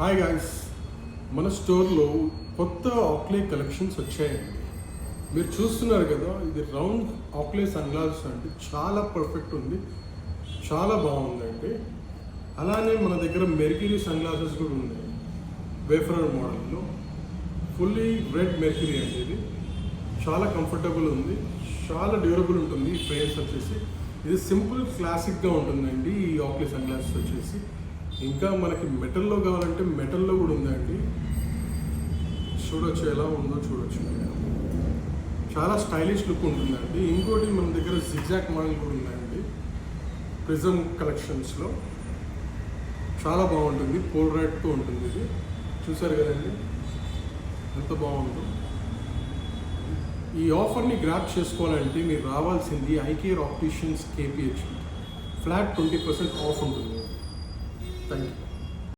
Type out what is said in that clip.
Hi guys, మన స్టోర్లో కొత్త ఆక్లే కలెక్షన్స్ వచ్చాయండి. మీరు చూస్తున్నారు కదా, ఇది రౌండ్ ఆక్లే సన్ గ్లాసెస్ అంటే చాలా పర్ఫెక్ట్ ఉంది, చాలా బాగుందండి. అలానే మన దగ్గర మెర్క్యూరీ సన్ గ్లాసెస్ కూడా ఉన్నాయి వేఫరర్ మోడల్లో. ఫుల్లీ రెడ్ మెర్క్యూరీ అండి. ఇది చాలా కంఫర్టబుల్ ఉంది, చాలా డ్యూరబుల్ ఉంటుంది. ఈ ఫ్రేమ్స్ వచ్చేసి ఇది సింపుల్ క్లాసిక్గా ఉంటుందండి. ఈ ఆక్లే సన్ గ్లాసెస్ వచ్చేసి ఇంకా మనకి మెటల్లో కావాలంటే మెటల్లో కూడా ఉందండి. చూడొచ్చు, ఎలా ఉందో చూడొచ్చు. చాలా స్టైలిష్ లుక్ ఉంటుందండి. ఇంకోటి మన దగ్గర జిగ్జాగ్ మోడల్ కూడా ఉందండి ప్రిజం కలెక్షన్స్లో. చాలా బాగుంటుంది, పోల్రైట్తో ఉంటుంది. ఇది చూసారు కదండి ఎంత బాగుందో. ఈ ఆఫర్ని గ్రాప్ చేసుకోవాలంటే మీరు రావాల్సింది ఐకేర్ ఆప్టిషియన్స్ KPH. ఫ్లాట్ 20% ఆఫ్ ఉంటుంది. Thank you.